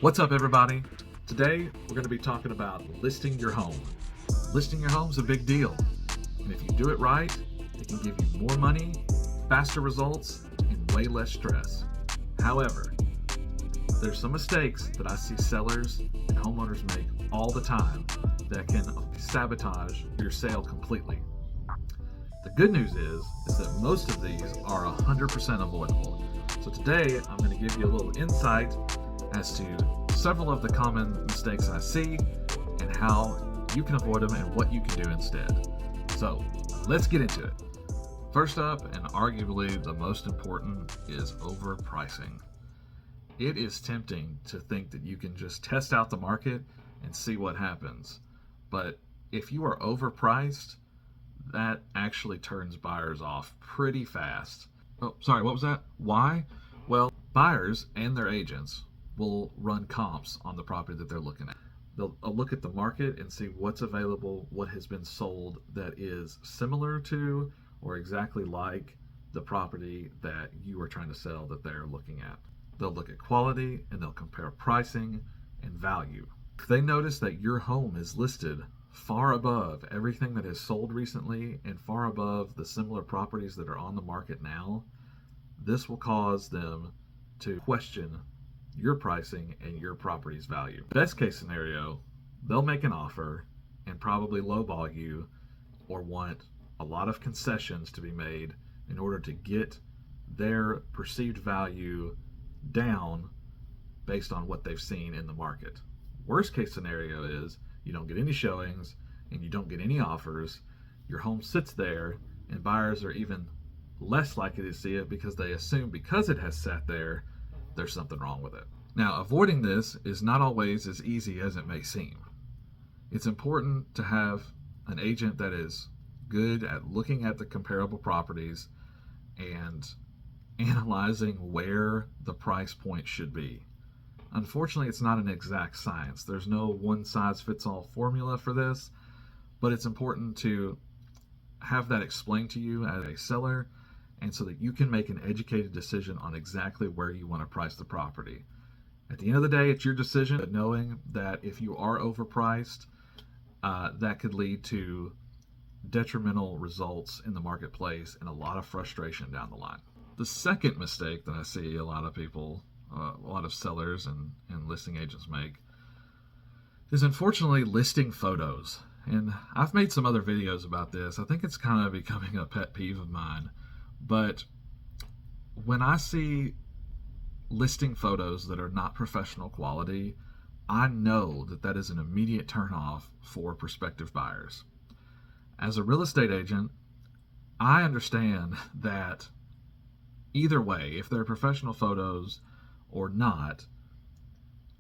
What's up, everybody? Today we're going to be talking about listing your home. Listing your home is a big deal, and if you do it right, it can give you more money, faster results, and way less stress. However, there's some mistakes that I see sellers and homeowners make all the time that can sabotage your sale completely. The good news is that most of these are 100% avoidable. So today I'm going to give you a little insight as to several of the common mistakes I see and how you can avoid them and what you can do instead. So let's get into it. First up, and arguably the most important, is overpricing. It is tempting to think that you can just test out the market and see what happens. But if you are overpriced, that actually turns buyers off pretty fast. Oh, sorry, what was that? Why? Well, buyers and their agents will run comps on the property that they're looking at. They'll look at the market and see what's available, what has been sold that is similar to or exactly like the property that you are trying to sell that they're looking at. They'll look at quality and they'll compare pricing and value. If they notice that your home is listed far above everything that has sold recently and far above the similar properties that are on the market now, this will cause them to question your pricing and your property's value. Best case scenario, they'll make an offer and probably lowball you or want a lot of concessions to be made in order to get their perceived value down based on what they've seen in the market. Worst case scenario is you don't get any showings and you don't get any offers. Your home sits there and buyers are even less likely to see it because they assume because it has sat there, there's something wrong with it. Now, avoiding this is not always as easy as it may seem. It's important to have an agent that is good at looking at the comparable properties and analyzing where the price point should be. Unfortunately, it's not an exact science. There's no one-size-fits-all formula for this, but it's important to have that explained to you as a seller and so that you can make an educated decision on exactly where you want to price the property. At the end of the day, it's your decision, but knowing that if you are overpriced, that could lead to detrimental results in the marketplace and a lot of frustration down the line. The second mistake that I see a lot of people, a lot of sellers and listing agents make is unfortunately listing photos. And I've made some other videos about this. I think it's kind of becoming a pet peeve of mine. But when I see listing photos that are not professional quality, I know that that is an immediate turnoff for prospective buyers. As a real estate agent, I understand that either way, if they're professional photos or not,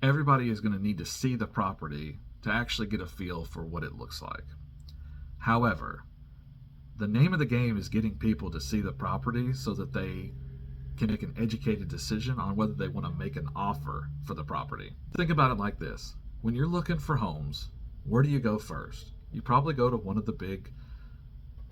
everybody is going to need to see the property to actually get a feel for what it looks like. However, the name of the game is getting people to see the property so that they can make an educated decision on whether they want to make an offer for the property. Think about it like this. When you're looking for homes, where do you go first? You probably go to one of the big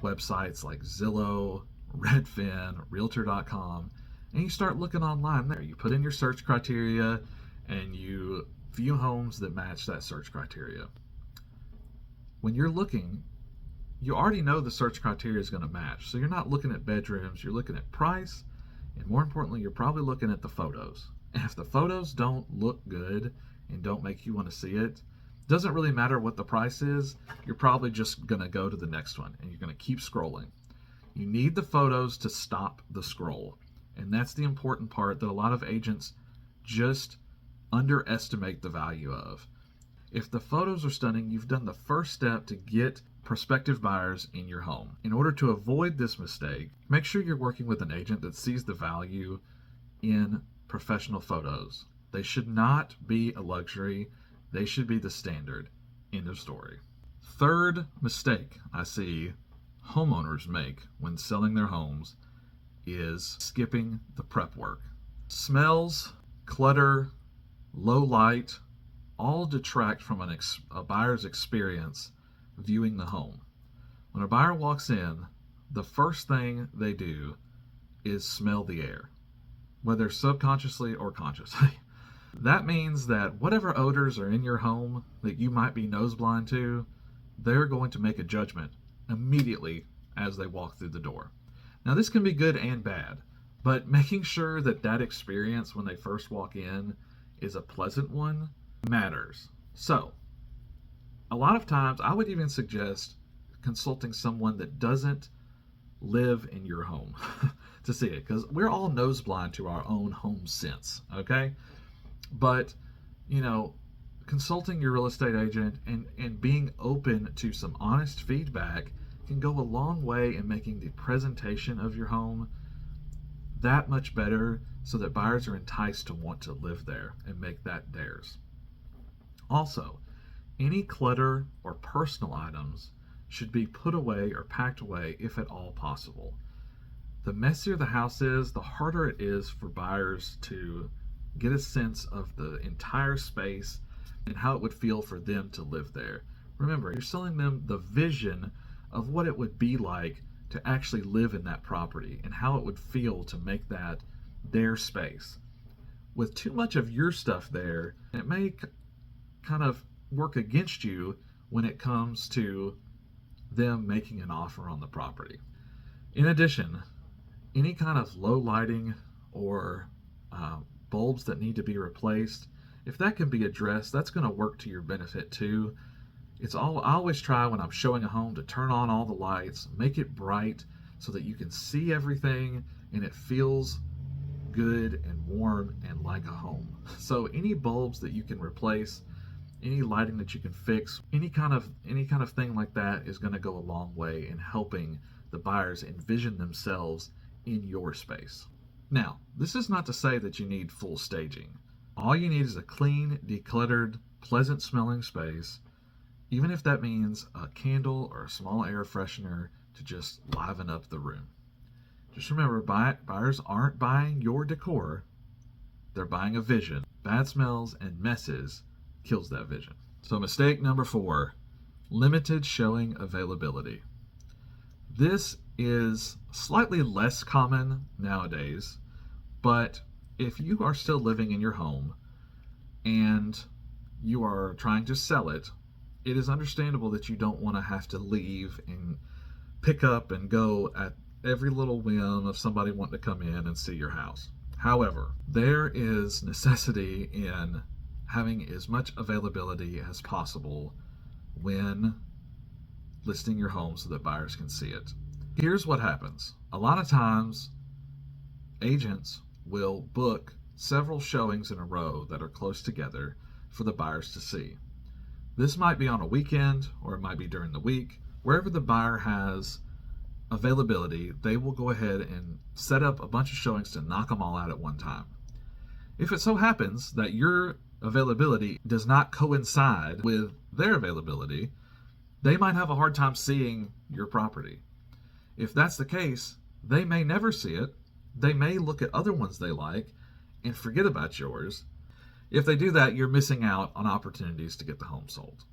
websites like Zillow, Redfin, Realtor.com, and you start looking online there. You put in your search criteria and you view homes that match that search criteria. When you're looking, you already know the search criteria is going to match. So you're not looking at bedrooms, you're looking at price, and more importantly, you're probably looking at the photos. And if the photos don't look good and don't make you want to see it, doesn't really matter what the price is, you're probably just going to go to the next one and you're going to keep scrolling. You need the photos to stop the scroll. And that's the important part that a lot of agents just underestimate the value of. If the photos are stunning, you've done the first step to get prospective buyers in your home. In order to avoid this mistake, make sure you're working with an agent that sees the value in professional photos. They should not be a luxury. They should be the standard. End of story. Third mistake I see homeowners make when selling their homes is skipping the prep work. Smells, clutter, low light, all detract from a buyer's experience viewing the home. When a buyer walks in, the first thing they do is smell the air, whether subconsciously or consciously. That means that whatever odors are in your home that you might be nose blind to, they're going to make a judgment immediately as they walk through the door. Now, this can be good and bad, but making sure that that experience when they first walk in is a pleasant one matters. So, a lot of times I would even suggest consulting someone that doesn't live in your home to see it, because we're all nose blind to our own home sense, okay? But, you know, consulting your real estate agent and being open to some honest feedback can go a long way in making the presentation of your home that much better, so that buyers are enticed to want to live there and make that theirs. Also, any clutter or personal items should be put away or packed away if at all possible. The messier the house is, the harder it is for buyers to get a sense of the entire space and how it would feel for them to live there. Remember, you're selling them the vision of what it would be like to actually live in that property and how it would feel to make that their space. With too much of your stuff there, it may kind of work against you when it comes to them making an offer on the property. In addition, any kind of low lighting or bulbs that need to be replaced, if that can be addressed, that's going to work to your benefit too. I always try when I'm showing a home to turn on all the lights, make it bright so that you can see everything and it feels good and warm and like a home. So any bulbs that you can replace, any lighting that you can fix, any kind of thing like that is going to go a long way in helping the buyers envision themselves in your space. Now, this is not to say that you need full staging. All you need is a clean, decluttered, pleasant smelling space, even if that means a candle or a small air freshener to just liven up the room. Just remember, buyers aren't buying your decor, they're buying a vision. Bad smells and messes kills that vision. So mistake number 4, limited showing availability. This is slightly less common nowadays, but if you are still living in your home and you are trying to sell it, it is understandable that you don't want to have to leave and pick up and go at every little whim of somebody wanting to come in and see your house. However, there is necessity in having as much availability as possible when listing your home so that buyers can see it. Here's what happens. A lot of times, agents will book several showings in a row that are close together for the buyers to see. This might be on a weekend or it might be during the week. Wherever the buyer has availability, they will go ahead and set up a bunch of showings to knock them all out at one time. If it so happens that your availability does not coincide with their availability, they might have a hard time seeing your property. If that's the case, they may never see it. They may look at other ones they like and forget about yours. If they do that, you're missing out on opportunities to get the home sold.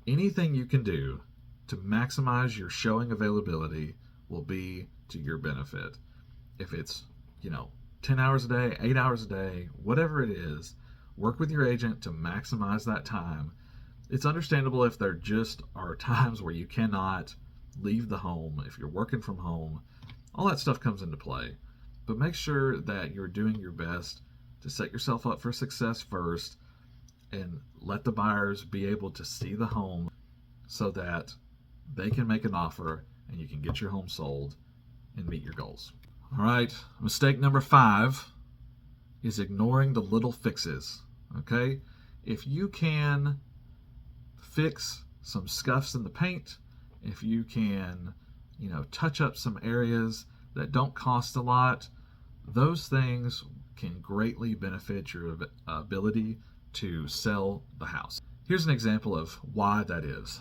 Anything you can do to maximize your showing availability will be to your benefit. If it's, 10 hours a day, 8 hours a day, whatever it is, work with your agent to maximize that time. It's understandable if there just are times where you cannot leave the home, if you're working from home, all that stuff comes into play. But make sure that you're doing your best to set yourself up for success first and let the buyers be able to see the home so that they can make an offer and you can get your home sold and meet your goals. All right, mistake number 5 is ignoring the little fixes, okay? If you can fix some scuffs in the paint, if you can, touch up some areas that don't cost a lot, those things can greatly benefit your ability to sell the house. Here's an example of why that is.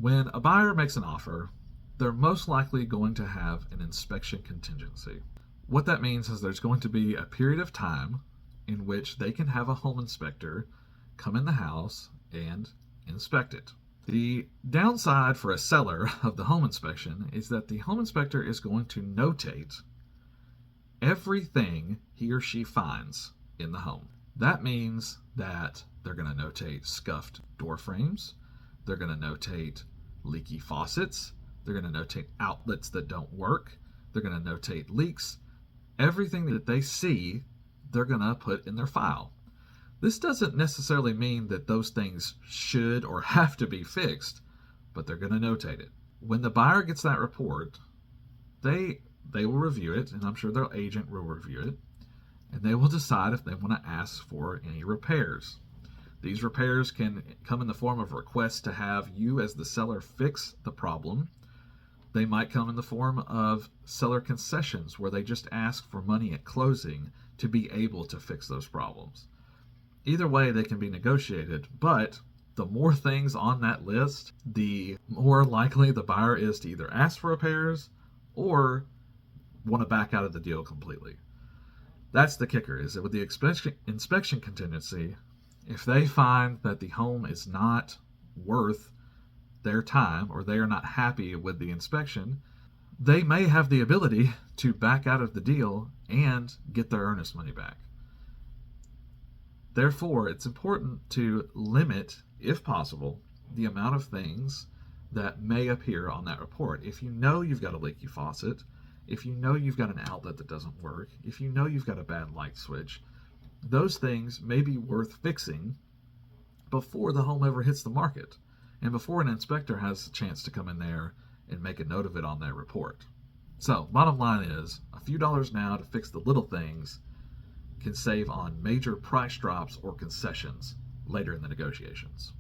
When a buyer makes an offer, they're most likely going to have an inspection contingency. What that means is there's going to be a period of time in which they can have a home inspector come in the house and inspect it. The downside for a seller of the home inspection is that the home inspector is going to notate everything he or she finds in the home. That means that they're going to notate scuffed door frames, they're going to notate leaky faucets, they're going to notate outlets that don't work, they're going to notate leaks. Everything that they see, they're going to put in their file. This doesn't necessarily mean that those things should or have to be fixed, but they're going to notate it. When the buyer gets that report, they will review it, and I'm sure their agent will review it, and they will decide if they want to ask for any repairs. These repairs can come in the form of requests to have you as the seller fix the problem. They might come in the form of seller concessions, where they just ask for money at closing to be able to fix those problems. Either way, they can be negotiated, but the more things on that list, the more likely the buyer is to either ask for repairs or want to back out of the deal completely. That's the kicker, is that with the inspection contingency, if they find that the home is not worth their time, or they are not happy with the inspection, they may have the ability to back out of the deal and get their earnest money back. Therefore, it's important to limit, if possible, the amount of things that may appear on that report. If you know you've got a leaky faucet, if you know you've got an outlet that doesn't work, if you know you've got a bad light switch, those things may be worth fixing before the home ever hits the market, and before an inspector has a chance to come in there and make a note of it on their report. So, bottom line is, a few dollars now to fix the little things can save on major price drops or concessions later in the negotiations.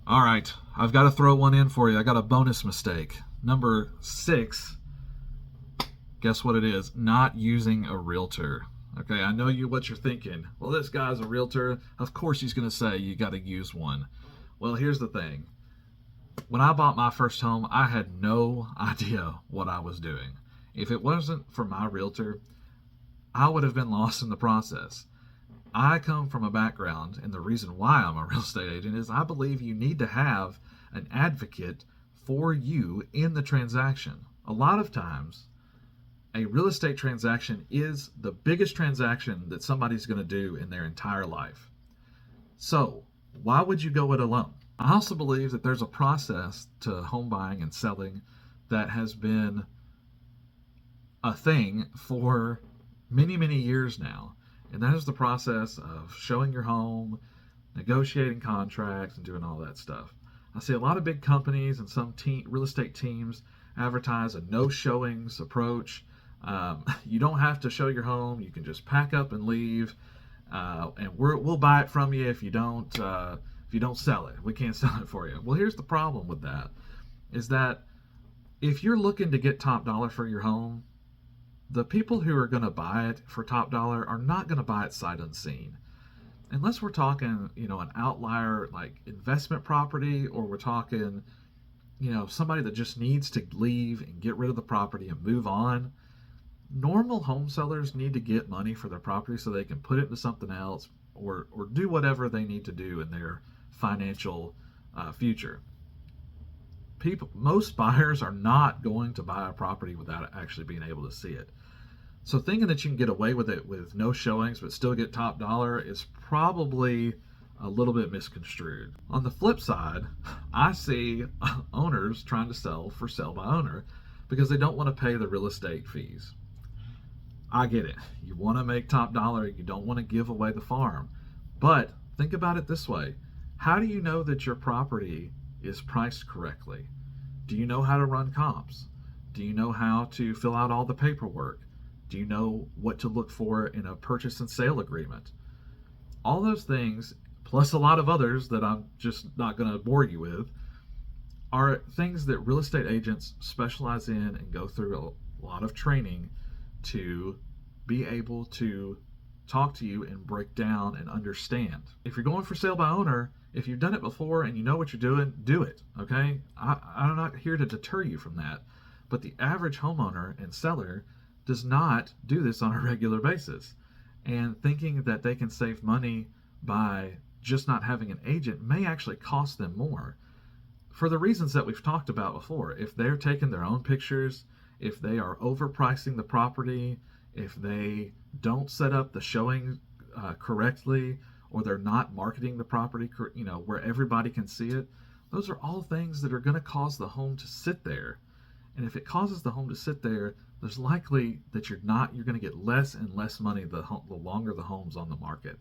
All right, I've got to throw one in for you. I got a bonus mistake. Number 6, guess what it is? Not using a realtor. Okay, I know what you're thinking. Well, this guy's a realtor. Of course he's going to say you got to use one. Well, here's the thing. When I bought my first home, I had no idea what I was doing. If it wasn't for my realtor, I would have been lost in the process. I come from a background, and the reason why I'm a real estate agent is I believe you need to have an advocate for you in the transaction. A lot of times, a real estate transaction is the biggest transaction that somebody's going to do in their entire life. So, why would you go it alone? I also believe that there's a process to home buying and selling that has been a thing for many, many years now. And that is the process of showing your home, negotiating contracts, and doing all that stuff. I see a lot of big companies and some real estate teams advertise a no showings approach. You don't have to show your home. You can just pack up and leave, and we'll buy it from you if you don't sell it. We can't sell it for you. Well, here's the problem with that, is that if you're looking to get top dollar for your home, the people who are going to buy it for top dollar are not going to buy it sight unseen. Unless we're talking, an outlier like investment property, or we're talking, somebody that just needs to leave and get rid of the property and move on. Normal home sellers need to get money for their property so they can put it into something else, or do whatever they need to do in their financial future. Most buyers are not going to buy a property without actually being able to see it. So thinking that you can get away with it with no showings but still get top dollar is probably a little bit misconstrued. On the flip side, I see owners trying to sell for sale by owner because they don't want to pay the real estate fees. I get it. You want to make top dollar. You don't want to give away the farm. But think about it this way. How do you know that your property is priced correctly? Do you know how to run comps? Do you know how to fill out all the paperwork? Do you know what to look for in a purchase and sale agreement? All those things, plus a lot of others that I'm just not going to bore you with, are things that real estate agents specialize in and go through a lot of training to be able to talk to you and break down and understand. If you're going for sale by owner, if you've done it before and you know what you're doing, do it, okay? I'm not here to deter you from that, but the average homeowner and seller does not do this on a regular basis. And thinking that they can save money by just not having an agent may actually cost them more. For the reasons that we've talked about before, if they're taking their own pictures, if they are overpricing the property, if they don't set up the showing correctly, or they're not marketing the property, where everybody can see it. Those are all things that are going to cause the home to sit there. And if it causes the home to sit there, there's likely that you're going to get less and less money the longer the home's on the market.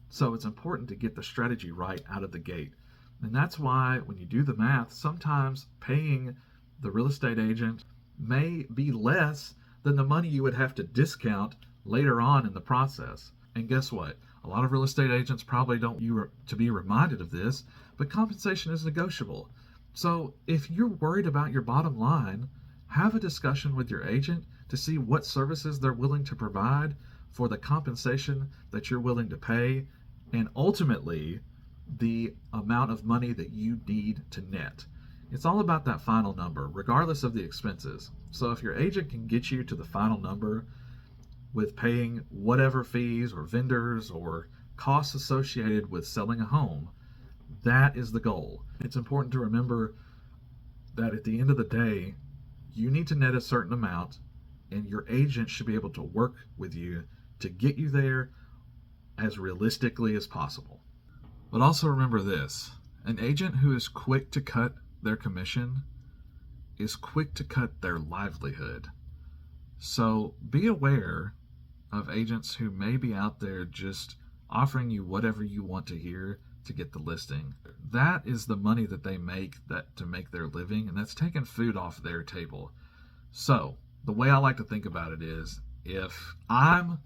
So it's important to get the strategy right out of the gate. And that's why when you do the math, sometimes paying the real estate agent may be less than the money you would have to discount later on in the process. And guess what? A lot of real estate agents probably don't you to be reminded of this, but compensation is negotiable. So if you're worried about your bottom line, have a discussion with your agent to see what services they're willing to provide for the compensation that you're willing to pay, and ultimately the amount of money that you need to net. It's all about that final number, regardless of the expenses. So if your agent can get you to the final number with paying whatever fees or vendors or costs associated with selling a home, that is the goal. It's important to remember that at the end of the day, you need to net a certain amount, and your agent should be able to work with you to get you there as realistically as possible. But also remember this, an agent who is quick to cut their commission is quick to cut their livelihood. So be aware of agents who may be out there just offering you whatever you want to hear to get the listing. That is the money that they make to make their living, and that's taking food off their table. So the way I like to think about it is, if I'm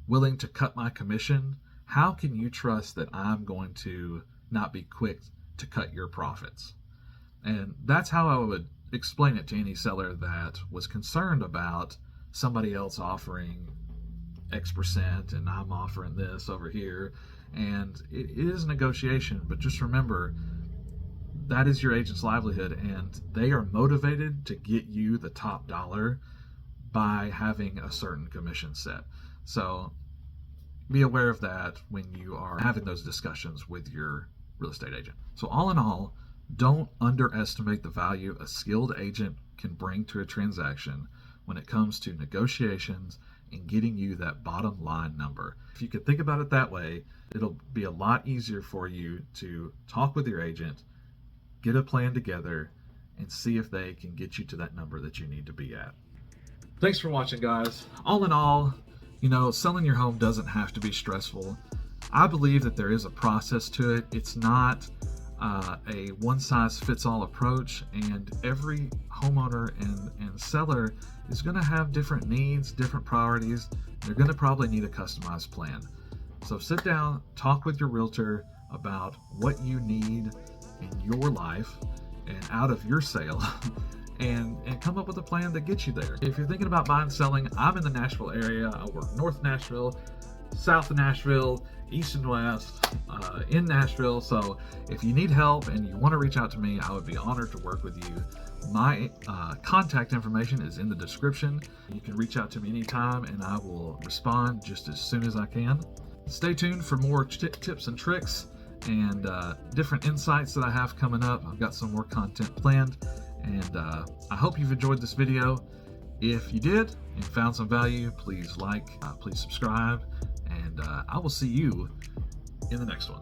willing to cut my commission, how can you trust that I'm going to not be quick to cut your profits? And that's how I would explain it to any seller that was concerned about somebody else offering X percent and I'm offering this over here. And it is a negotiation, but just remember, that is your agent's livelihood, and they are motivated to get you the top dollar by having a certain commission set. So be aware of that when you are having those discussions with your real estate agent. So all in all, don't underestimate the value a skilled agent can bring to a transaction when it comes to negotiations and getting you that bottom line number. If you could think about it that way, it'll be a lot easier for you to talk with your agent, get a plan together, and see if they can get you to that number that you need to be at. Thanks for watching, guys. All in all, selling your home doesn't have to be stressful. I believe that there is a process to it. It's not a one-size-fits-all approach, and every homeowner and seller is going to have different needs, different priorities. They're going to probably need a customized plan. So sit down, talk with your realtor about what you need in your life and out of your sale and come up with a plan that gets you there. If you're thinking about buying and selling, I'm in the Nashville area. I work North Nashville, South Nashville, East and West, in Nashville. So if you need help and you want to reach out to me, I would be honored to work with you. My contact information is in the description. You can reach out to me anytime and I will respond just as soon as I can. Stay tuned for more tips and tricks and different insights that I have coming up. I've got some more content planned, and I hope you've enjoyed this video. If you did and found some value, please like, please subscribe, and I will see you in the next one.